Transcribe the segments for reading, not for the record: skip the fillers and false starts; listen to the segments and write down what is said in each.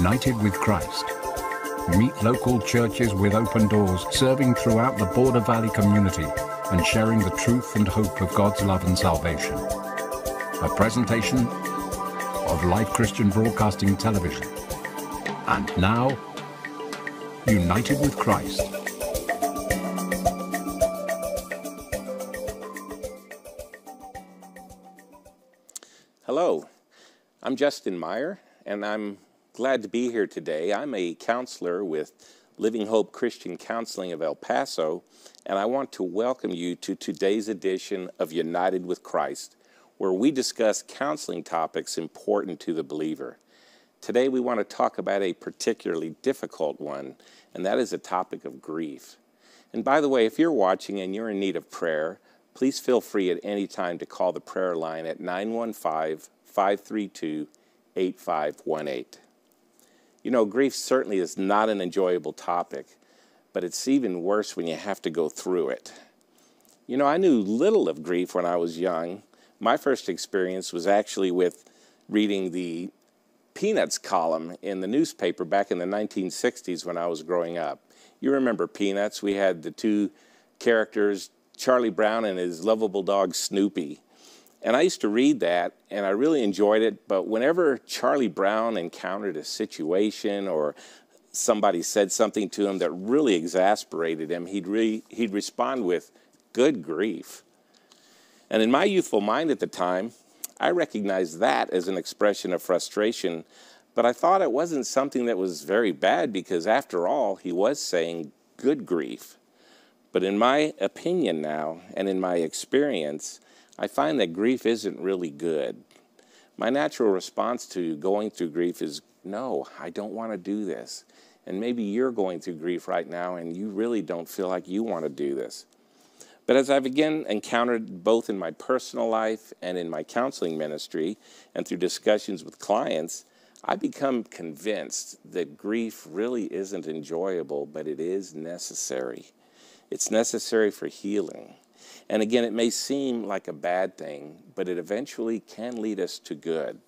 united with Christ. Meet local churches with open doors, serving throughout the Border Valley community and sharing the truth and hope of God's love and salvation. A presentation of Life Christian Broadcasting Television. And now, united with Christ. Hello, I'm Justin Meyer, and I'm glad to be here today. I'm a counselor with Living Hope Christian Counseling of El Paso, and I want to welcome you to today's edition of United with Christ, where we discuss counseling topics important to the believer. Today we want to talk about a particularly difficult one, and that is the topic of grief. And by the way, if you're watching and you're in need of prayer, please feel free at any time to call the prayer line at 915-532-8518. You know, grief certainly is not an enjoyable topic, but it's even worse when you have to go through it. You know, I knew little of grief when I was young. My first experience was actually with reading the Peanuts column in the newspaper back in the 1960s when I was growing up. You remember Peanuts? We had the two characters, Charlie Brown and his lovable dog Snoopy. And I used to read that, and I really enjoyed it, but whenever Charlie Brown encountered a situation or somebody said something to him that really exasperated him, he'd respond with, "Good grief." And in my youthful mind at the time, I recognized that as an expression of frustration, but I thought it wasn't something that was very bad because, after all, he was saying good grief. But in my opinion now, and in my experience, I find that grief isn't really good. My natural response to going through grief is, no, I don't want to do this. And maybe you're going through grief right now and you really don't feel like you want to do this. But as I've again encountered both in my personal life and in my counseling ministry and through discussions with clients, I've become convinced that grief really isn't enjoyable, but it is necessary. It's necessary for healing. And again, it may seem like a bad thing, but it eventually can lead us to good.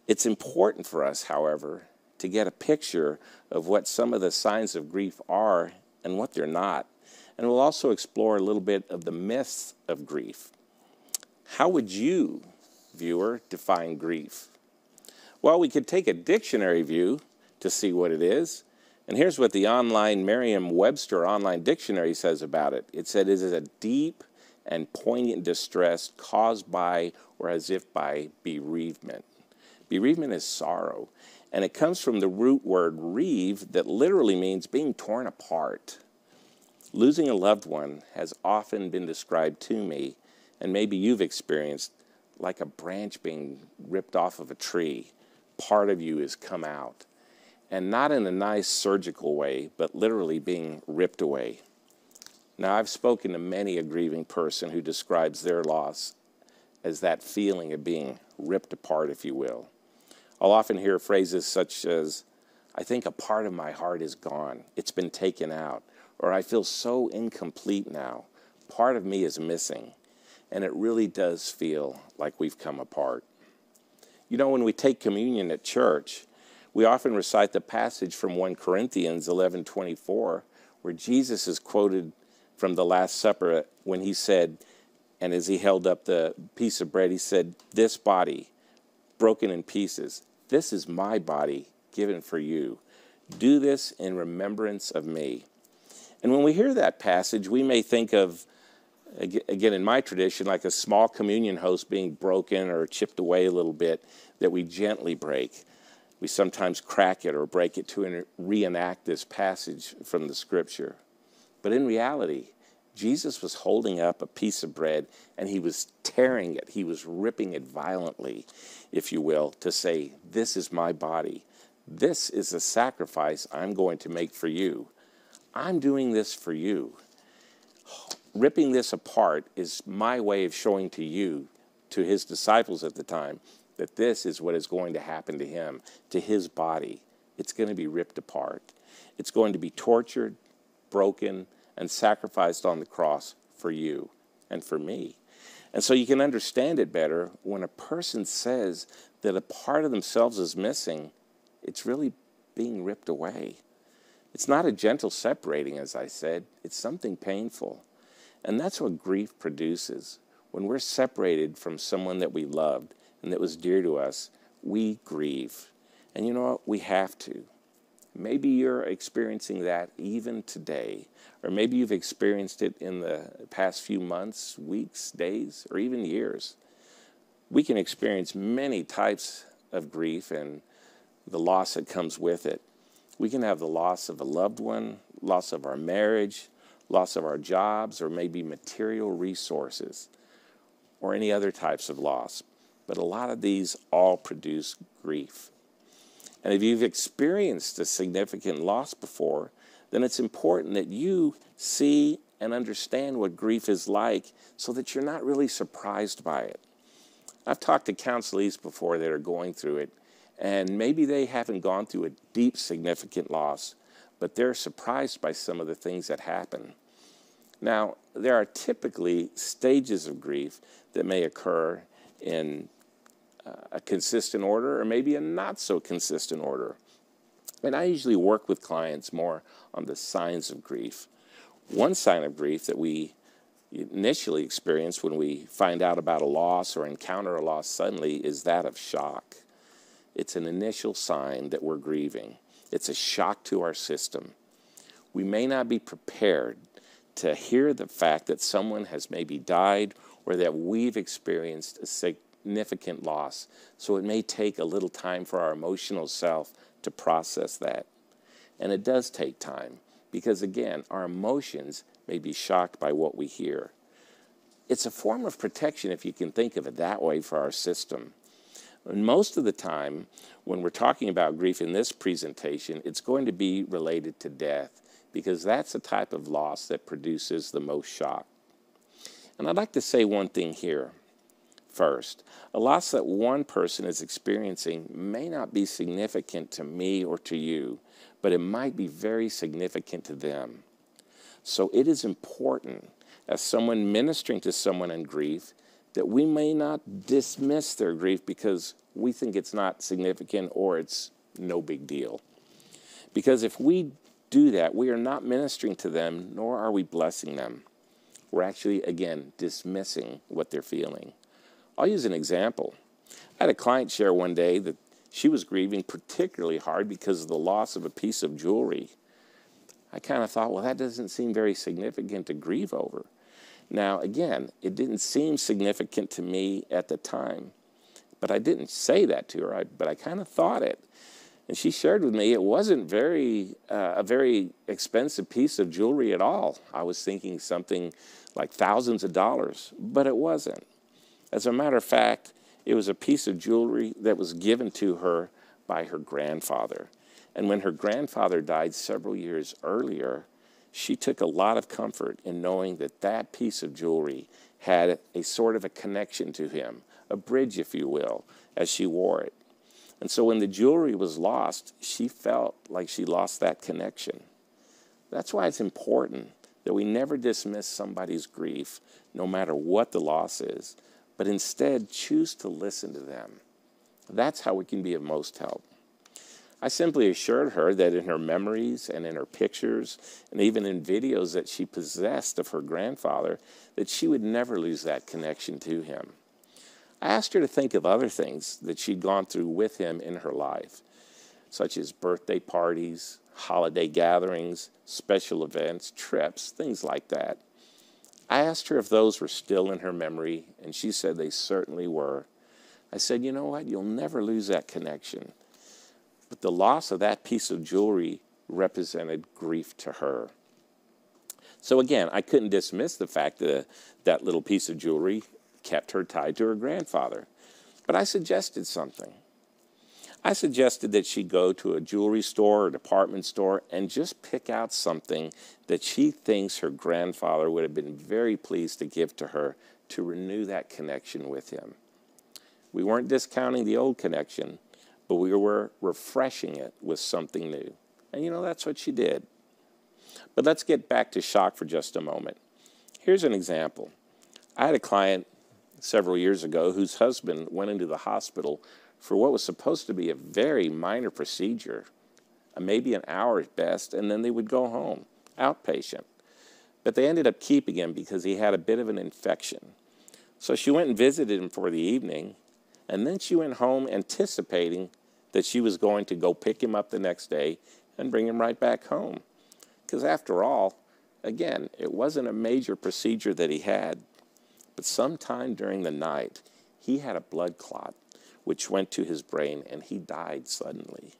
It's important for us, however, to get a picture of what some of the signs of grief are and what they're not. And we'll also explore a little bit of the myths of grief. How would you, viewer, define grief? Well, we could take a dictionary view to see what it is. And here's what the online Merriam-Webster online dictionary says about it. It said it is a deep and poignant distress caused by or as if by bereavement. Bereavement is sorrow, and it comes from the root word reeve that literally means being torn apart. Losing a loved one has often been described to me, and maybe you've experienced, like a branch being ripped off of a tree. Part of you has come out. And not in a nice surgical way, but literally being ripped away. Now, I've spoken to many a grieving person who describes their loss as that feeling of being ripped apart, if you will. I'll often hear phrases such as, "I think a part of my heart is gone. It's been taken out." Or, "I feel so incomplete now. Part of me is missing." And it really does feel like we've come apart. You know, when we take communion at church, we often recite the passage from 1 Corinthians 11:24, where Jesus is quoted from the Last Supper when he said, and as he held up the piece of bread, he said, "This body, broken in pieces, this is my body given for you. Do this in remembrance of me." And when we hear that passage, we may think of, again in my tradition, like a small communion host being broken or chipped away a little bit that we gently break. We sometimes crack it or break it to reenact this passage from the scripture. But in reality, Jesus was holding up a piece of bread and he was tearing it. He was ripping it violently, if you will, to say, "This is my body. This is a sacrifice I'm going to make for you. I'm doing this for you." Ripping this apart is my way of showing to you, to his disciples at the time, that this is what is going to happen to him, to his body. It's going to be ripped apart. It's going to be tortured, broken, and sacrificed on the cross for you and for me. And so you can understand it better when a person says that a part of themselves is missing. It's really being ripped away. It's not a gentle separating, as I said. It's something painful. And that's what grief produces. When we're separated from someone that we loved and that was dear to us, we grieve. And you know what? We have to. Maybe you're experiencing that even today, or maybe you've experienced it in the past few months, weeks, days, or even years. We can experience many types of grief and the loss that comes with it. We can have the loss of a loved one, loss of our marriage, loss of our jobs, or maybe material resources, or any other types of loss. But a lot of these all produce grief. And if you've experienced a significant loss before, then it's important that you see and understand what grief is like so that you're not really surprised by it. I've talked to counselees before that are going through it, and maybe they haven't gone through a deep, significant loss, but they're surprised by some of the things that happen. Now, there are typically stages of grief that may occur in a consistent order or maybe a not so consistent order. And I usually work with clients more on the signs of grief. One sign of grief that we initially experience when we find out about a loss or encounter a loss suddenly is that of shock. It's an initial sign that we're grieving. It's a shock to our system. We may not be prepared to hear the fact that someone has maybe died or that we've experienced a significant loss. So it may take a little time for our emotional self to process that. And it does take time because, again, our emotions may be shocked by what we hear. It's a form of protection, if you can think of it that way, for our system. And most of the time, when we're talking about grief in this presentation, it's going to be related to death because that's the type of loss that produces the most shock. And I'd like to say one thing here first. A loss that one person is experiencing may not be significant to me or to you, but it might be very significant to them. So it is important, as someone ministering to someone in grief, that we may not dismiss their grief because we think it's not significant or it's no big deal. Because if we do that, we are not ministering to them, nor are we blessing them. We're actually, again, dismissing what they're feeling. I'll use an example. I had a client share one day that she was grieving particularly hard because of the loss of a piece of jewelry. I kind of thought, well, that doesn't seem very significant to grieve over. Now, again, it didn't seem significant to me at the time, but I didn't say that to her, but I kind of thought it. And she shared with me it wasn't a very expensive piece of jewelry at all. I was thinking something like thousands of dollars, but it wasn't. As a matter of fact, it was a piece of jewelry that was given to her by her grandfather. And when her grandfather died several years earlier, she took a lot of comfort in knowing that that piece of jewelry had a sort of a connection to him, a bridge, if you will, as she wore it. And so when the jewelry was lost, she felt like she lost that connection. That's why it's important that we never dismiss somebody's grief, no matter what the loss is, but instead choose to listen to them. That's how we can be of most help. I simply assured her that in her memories and in her pictures and even in videos that she possessed of her grandfather, that she would never lose that connection to him. I asked her to think of other things that she'd gone through with him in her life, such as birthday parties, holiday gatherings, special events, trips, things like that. I asked her if those were still in her memory, and she said they certainly were. I said, you know what? You'll never lose that connection. But the loss of that piece of jewelry represented grief to her. So again, I couldn't dismiss the fact that that little piece of jewelry kept her tied to her grandfather. But I suggested something. I suggested that she go to a jewelry store or department store and just pick out something that she thinks her grandfather would have been very pleased to give to her to renew that connection with him. We weren't discounting the old connection, but we were refreshing it with something new. And you know, that's what she did. But let's get back to shock for just a moment. Here's an example. I had a client several years ago whose husband went into the hospital for what was supposed to be a very minor procedure, maybe an hour at best, and then they would go home, outpatient. But they ended up keeping him because he had a bit of an infection. So she went and visited him for the evening, and then she went home anticipating that she was going to go pick him up the next day and bring him right back home. Because after all, again, it wasn't a major procedure that he had, but sometime during the night, he had a blood clot which went to his brain, and he died suddenly.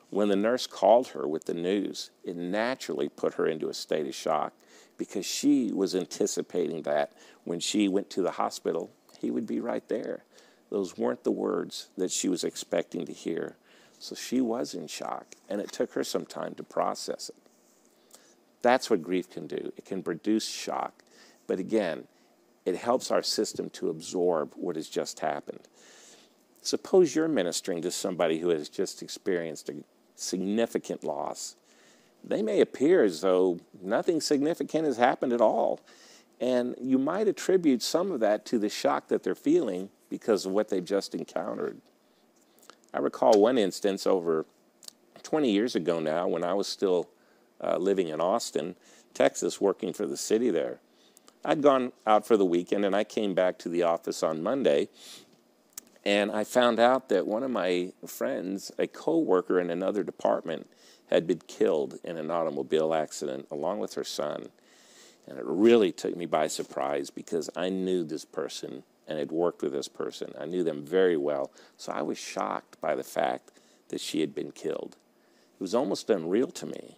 When the nurse called her with the news, it naturally put her into a state of shock because she was anticipating that when she went to the hospital, he would be right there. Those weren't the words that she was expecting to hear. So she was in shock, and it took her some time to process it. That's what grief can do. It can produce shock. But again, it helps our system to absorb what has just happened. Suppose you're ministering to somebody who has just experienced a significant loss. They may appear as though nothing significant has happened at all. And you might attribute some of that to the shock that they're feeling because of what they've just encountered. I recall one instance over 20 years ago now when I was still living in Austin, Texas, working for the city there. I'd gone out for the weekend, and I came back to the office on Monday, and I found out that one of my friends, a co-worker in another department, had been killed in an automobile accident along with her son. And it really took me by surprise because I knew this person and had worked with this person. I knew them very well, so I was shocked by the fact that she had been killed. It was almost unreal to me.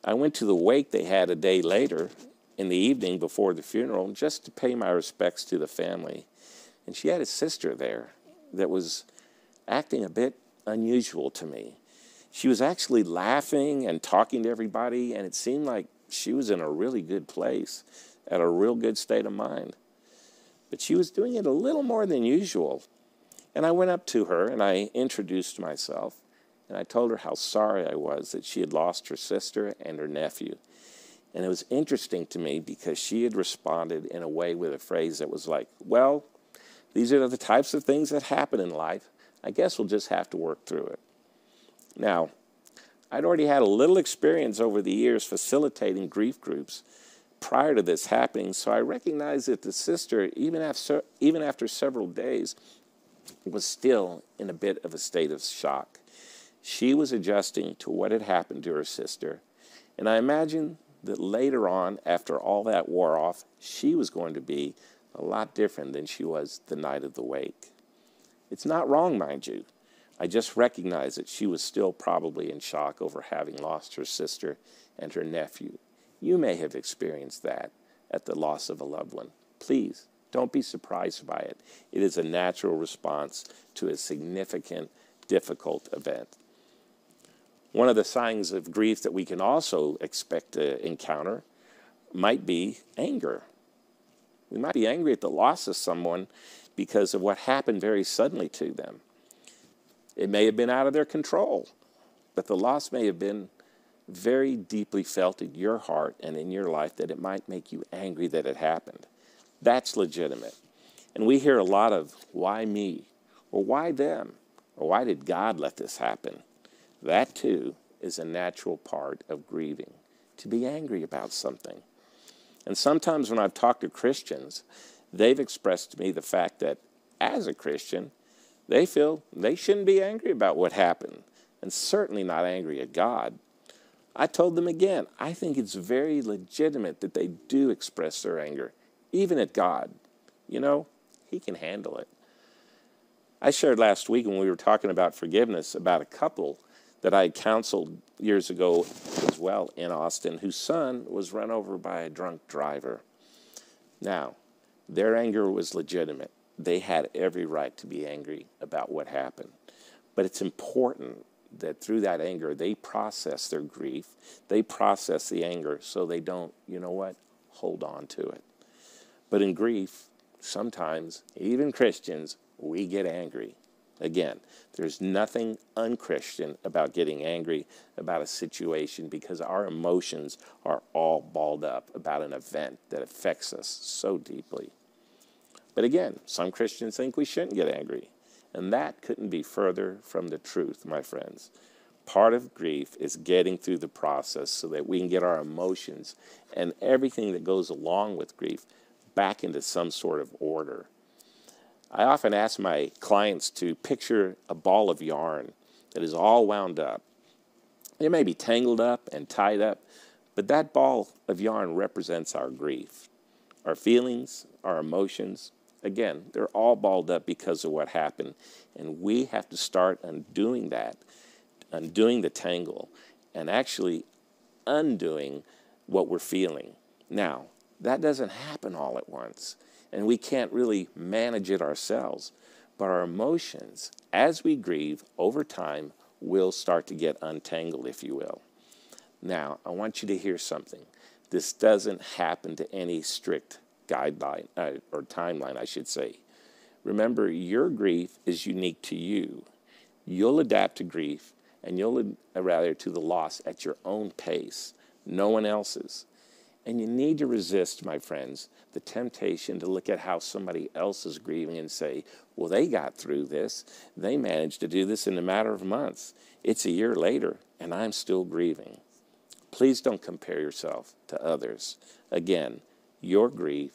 I went to the wake they had a day later in the evening before the funeral just to pay my respects to the family. And she had a sister there that was acting a bit unusual to me. She was actually laughing and talking to everybody, and it seemed like she was in a really good place, at a real good state of mind. But she was doing it a little more than usual. And I went up to her and I introduced myself, and I told her how sorry I was that she had lost her sister and her nephew. And it was interesting to me because she had responded in a way with a phrase that was like, well, these are the types of things that happen in life. I guess we'll just have to work through it. Now, I'd already had a little experience over the years facilitating grief groups prior to this happening, so I recognized that the sister, even after several days, was still in a bit of a state of shock. She was adjusting to what had happened to her sister, and I imagined that later on, after all that wore off, she was going to be a lot different than she was the night of the wake. It's not wrong, mind you. I just recognized that she was still probably in shock over having lost her sister and her nephew. You may have experienced that at the loss of a loved one. Please, don't be surprised by it. It is a natural response to a significant, difficult event. One of the signs of grief that we can also expect to encounter might be anger. We might be angry at the loss of someone because of what happened very suddenly to them. It may have been out of their control, but the loss may have been very deeply felt in your heart and in your life that it might make you angry that it happened. That's legitimate. And we hear a lot of, why me? Or why them? Or why did God let this happen? That too is a natural part of grieving, to be angry about something. And sometimes when I've talked to Christians, they've expressed to me the fact that as a Christian, they feel they shouldn't be angry about what happened, and certainly not angry at God. I told them again, I think it's very legitimate that they do express their anger, even at God. You know, He can handle it. I shared last week when we were talking about forgiveness about a couple that I had counseled years ago as well in Austin, whose son was run over by a drunk driver. Now, their anger was legitimate. They had every right to be angry about what happened. But it's important that through that anger, they process their grief. They process the anger so they don't, you know what, hold on to it. But in grief, sometimes, even Christians, we get angry. Again, there's nothing unchristian about getting angry about a situation because our emotions are all balled up about an event that affects us so deeply. But again, some Christians think we shouldn't get angry, and that couldn't be further from the truth, my friends. Part of grief is getting through the process so that we can get our emotions and everything that goes along with grief back into some sort of order. I often ask my clients to picture a ball of yarn that is all wound up. It may be tangled up and tied up, but that ball of yarn represents our grief. Our feelings, our emotions, again, they're all balled up because of what happened. And we have to start undoing that, undoing the tangle, and actually undoing what we're feeling. Now, that doesn't happen all at once, and we can't really manage it ourselves. But our emotions, as we grieve over time, will start to get untangled, if you will. Now, I want you to hear something. This doesn't happen to any strict guideline, or timeline, I should say. Remember, your grief is unique to you. You'll adapt to grief, and you'll rather to the loss at your own pace, no one else's. And you need to resist, my friends, the temptation to look at how somebody else is grieving and say, well, they got through this. They managed to do this in a matter of months. It's a year later, and I'm still grieving. Please don't compare yourself to others. Again, your grief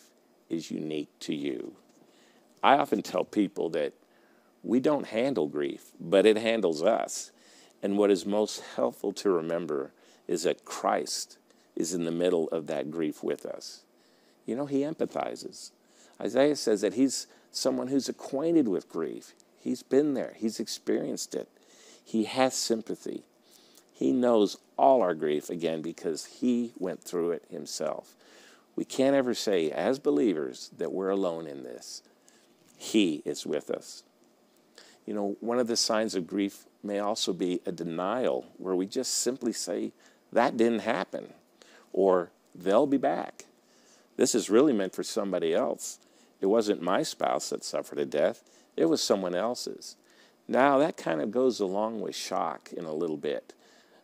is unique to you. I often tell people that we don't handle grief, but it handles us. And what is most helpful to remember is that Christ is in the middle of that grief with us. You know, he empathizes. Isaiah says that he's someone who's acquainted with grief. He's been there. He's experienced it. He has sympathy. He knows all our grief, again, because he went through it himself. We can't ever say, as believers, that we're alone in this. He is with us. You know, one of the signs of grief may also be a denial, where we just simply say, that didn't happen, or they'll be back. This is really meant for somebody else. It wasn't my spouse that suffered a death. It was someone else's. Now, that kind of goes along with shock in a little bit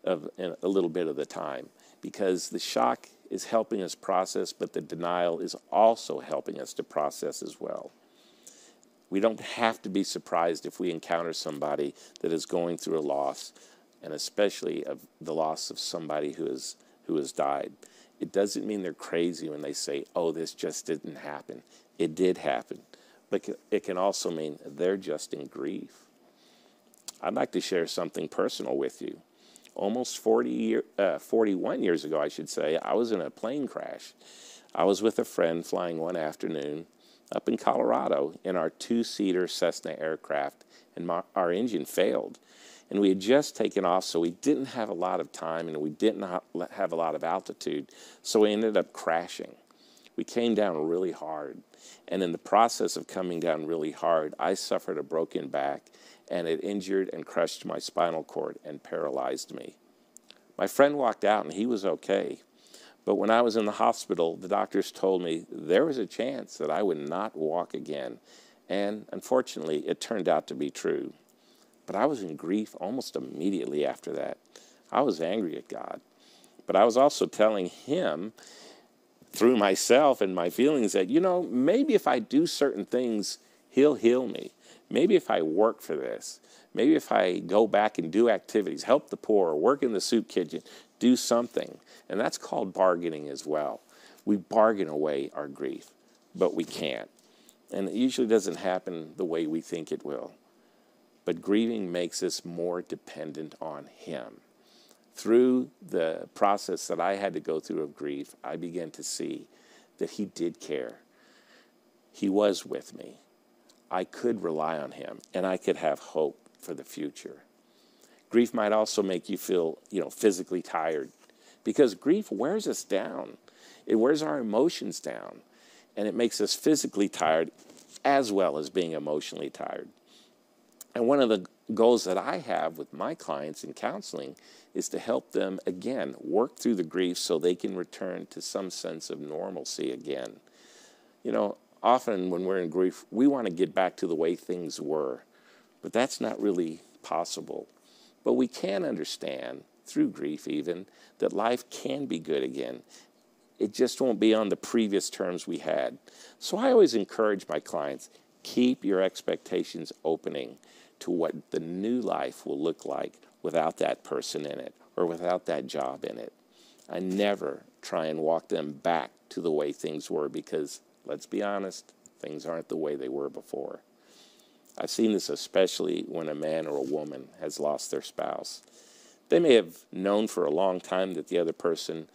of the time, because the shock is helping us process, but the denial is also helping us to process as well. We don't have to be surprised if we encounter somebody that is going through a loss, and especially of the loss of somebody who has died. It doesn't mean they're crazy when they say, oh, this just didn't happen. It did happen. But it can also mean they're just in grief. I'd like to share something personal with you. Almost 41 years ago, I should say, I was in a plane crash. I was with a friend flying one afternoon up in Colorado in our two-seater Cessna aircraft, and our engine failed. And we had just taken off, so we didn't have a lot of time, and we didn't have a lot of altitude, so we ended up crashing. We came down really hard, and in the process of coming down really hard, I suffered a broken back, and it injured and crushed my spinal cord and paralyzed me. My friend walked out, and he was okay. But when I was in the hospital, the doctors told me there was a chance that I would not walk again. And unfortunately, it turned out to be true. But I was in grief almost immediately after that. I was angry at God. But I was also telling him through myself and my feelings that, you know, maybe if I do certain things, he'll heal me. Maybe if I work for this, maybe if I go back and do activities, help the poor, work in the soup kitchen, do something. And that's called bargaining as well. We bargain away our grief, but we can't. And it usually doesn't happen the way we think it will. But grieving makes us more dependent on him. Through the process that I had to go through of grief, I began to see that he did care. He was with me. I could rely on him, and I could have hope for the future. Grief might also make you feel, physically tired, because grief wears us down. It wears our emotions down, and it makes us physically tired as well as being emotionally tired. And one of the goals that I have with my clients in counseling is to help them, again, work through the grief so they can return to some sense of normalcy again. Often when we're in grief, we want to get back to the way things were, but that's not really possible. But we can understand, through grief even, that life can be good again. It just won't be on the previous terms we had. So I always encourage my clients, keep your expectations opening to what the new life will look like without that person in it or without that job in it. I never try and walk them back to the way things were because, let's be honest, things aren't the way they were before. I've seen this especially when a man or a woman has lost their spouse. They may have known for a long time that the other person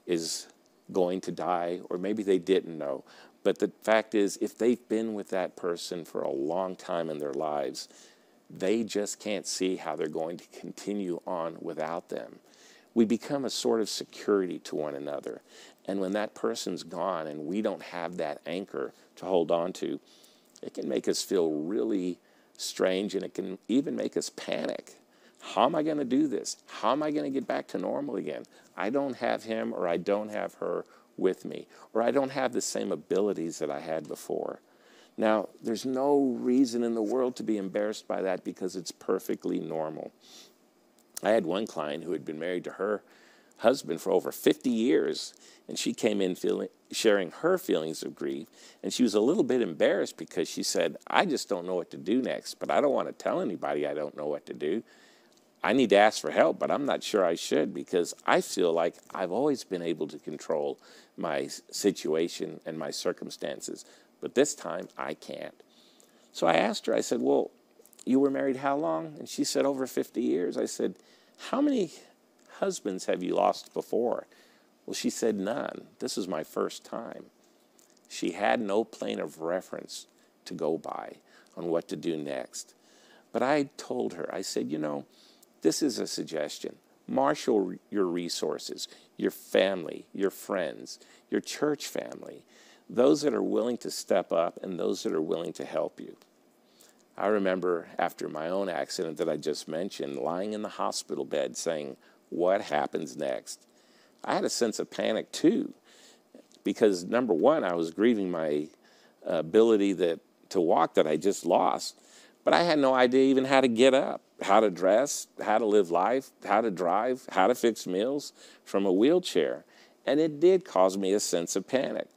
is going to die, or maybe they didn't know. But the fact is, if they've been with that person for a long time in their lives, they just can't see how they're going to continue on without them. We become a sort of security to one another. And when that person's gone and we don't have that anchor to hold on to, it can make us feel really strange, and it can even make us panic. How am I going to do this? How am I going to get back to normal again? I don't have him, or I don't have her with me, or I don't have the same abilities that I had before. Now, there's no reason in the world to be embarrassed by that because it's perfectly normal. I had one client who had been married to her husband for over 50 years, and she came in sharing her feelings of grief, and she was a little bit embarrassed because she said, I just don't know what to do next, but I don't want to tell anybody I don't know what to do. I need to ask for help, but I'm not sure I should because I feel like I've always been able to control my situation and my circumstances, but this time I can't. So I asked her, I said, well, you were married how long? And she said, over 50 years. I said, how many husbands have you lost before? Well, she said, none. This is my first time. She had no plane of reference to go by on what to do next. But I told her, I said, you know, this is a suggestion. Marshal your resources, your family, your friends, your church family, those that are willing to step up and those that are willing to help you. I remember after my own accident that I just mentioned, lying in the hospital bed saying, what happens next? I had a sense of panic too, because number one, I was grieving my ability to walk that I just lost, but I had no idea even how to get up, how to dress, how to live life, how to drive, how to fix meals from a wheelchair. And it did cause me a sense of panic.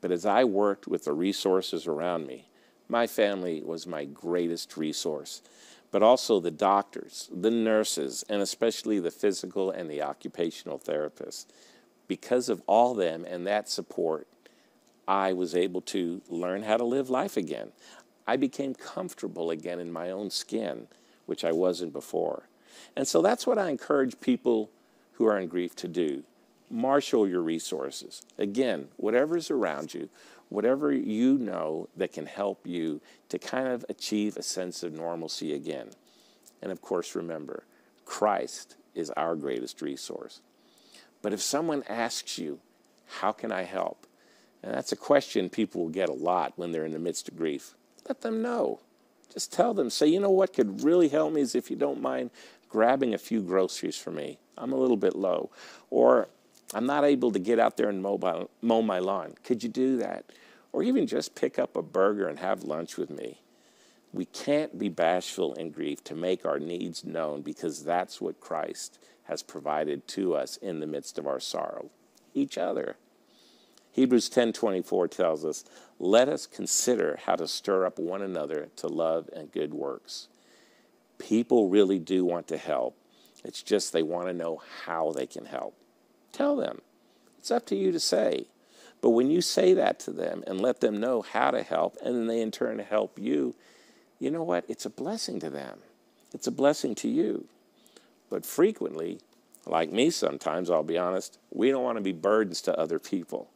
But as I worked with the resources around me, my family was my greatest resource, but also the doctors, the nurses, and especially the physical and the occupational therapists. Because of all them and that support, I was able to learn how to live life again. I became comfortable again in my own skin, which I wasn't before. And so that's what I encourage people who are in grief to do. Marshal your resources. Again, whatever's around you, whatever you know that can help you to kind of achieve a sense of normalcy again. And of course, remember, Christ is our greatest resource. But if someone asks you, how can I help? And that's a question people will get a lot when they're in the midst of grief. Let them know. Just tell them, say, you know what could really help me is if you don't mind grabbing a few groceries for me. I'm a little bit low. Or I'm not able to get out there and mow my lawn. Could you do that? Or even just pick up a burger and have lunch with me. We can't be bashful in grief to make our needs known because that's what Christ has provided to us in the midst of our sorrow. Each other. Hebrews 10:24 tells us, let us consider how to stir up one another to love and good works. People really do want to help. It's just they want to know how they can help. Tell them. It's up to you to say. But when you say that to them and let them know how to help, and then they in turn help you, you know what? It's a blessing to them. It's a blessing to you. But frequently, like me sometimes, I'll be honest, we don't want to be burdens to other people.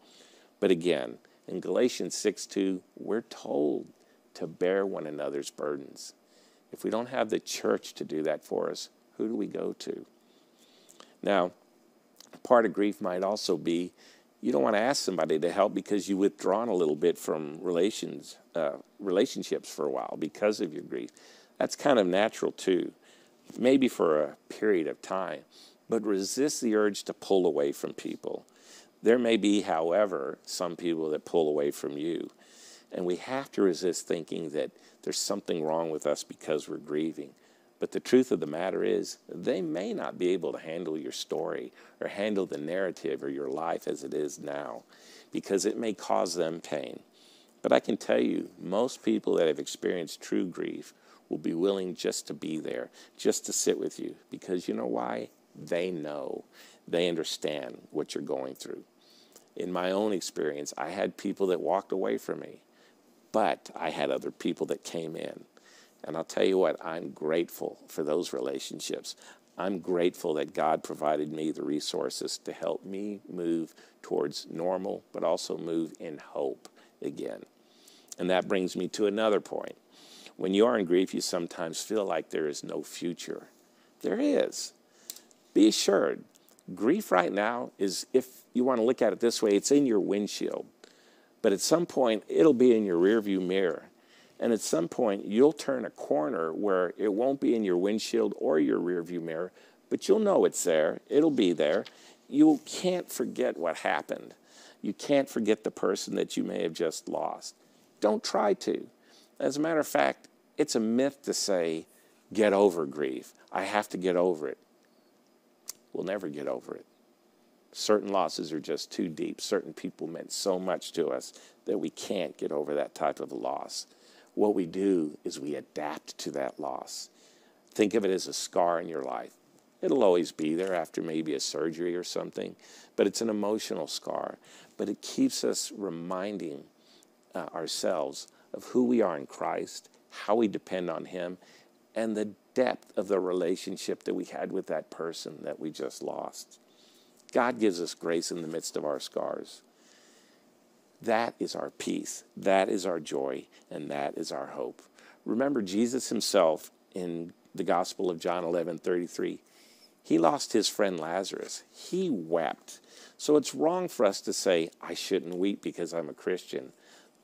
But again, in Galatians 6:2, we're told to bear one another's burdens. If we don't have the church to do that for us, who do we go to? Now, part of grief might also be you don't want to ask somebody to help because you've withdrawn a little bit from relationships for a while because of your grief. That's kind of natural too, maybe for a period of time, but resist the urge to pull away from people. There may be, however, some people that pull away from you, and we have to resist thinking that there's something wrong with us because we're grieving. But the truth of the matter is, they may not be able to handle your story or handle the narrative or your life as it is now, because it may cause them pain. But I can tell you, most people that have experienced true grief will be willing just to be there, just to sit with you. Because you know why? They know. They understand what you're going through. In my own experience, I had people that walked away from me, but I had other people that came in. And I'll tell you what, I'm grateful for those relationships. I'm grateful that God provided me the resources to help me move towards normal, but also move in hope again. And that brings me to another point. When you are in grief, you sometimes feel like there is no future. There is. Be assured, grief right now is, if you want to look at it this way, it's in your windshield. But at some point, it'll be in your rearview mirror. And at some point, you'll turn a corner where it won't be in your windshield or your rearview mirror, but you'll know it's there. It'll be there. You can't forget what happened. You can't forget the person that you may have just lost. Don't try to. As a matter of fact, it's a myth to say, get over grief. I have to get over it. We'll never get over it. Certain losses are just too deep. Certain people meant so much to us that we can't get over that type of a loss. What we do is we adapt to that loss. Think of it as a scar in your life. It'll always be there after maybe a surgery or something, but it's an emotional scar. But it keeps us reminding ourselves of who we are in Christ, how we depend on Him, and the depth of the relationship that we had with that person that we just lost. God gives us grace in the midst of our scars. That is our peace, that is our joy, and that is our hope. Remember Jesus Himself in the Gospel of John 11:33. He lost his friend Lazarus. He wept. So it's wrong for us to say, I shouldn't weep because I'm a Christian.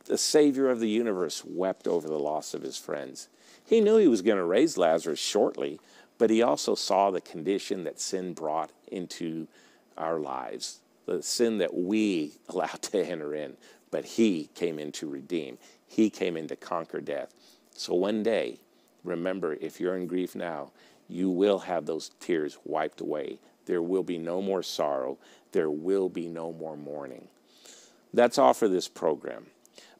The Savior of the universe wept over the loss of His friends. He knew He was going to raise Lazarus shortly, but He also saw the condition that sin brought into our lives, the sin that we allowed to enter in, but He came in to redeem. He came in to conquer death. So one day, remember, if you're in grief now, you will have those tears wiped away. There will be no more sorrow. There will be no more mourning. That's all for this program.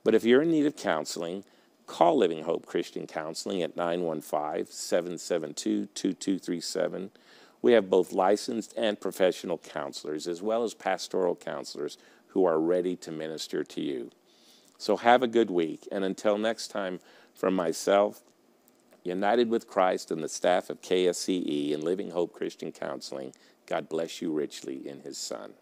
But if you're in need of counseling, call Living Hope Christian Counseling at 915-772-2237. We have both licensed and professional counselors, as well as pastoral counselors who are ready to minister to you. So have a good week. And until next time, from myself, United with Christ, and the staff of KSCE and Living Hope Christian Counseling, God bless you richly in His Son.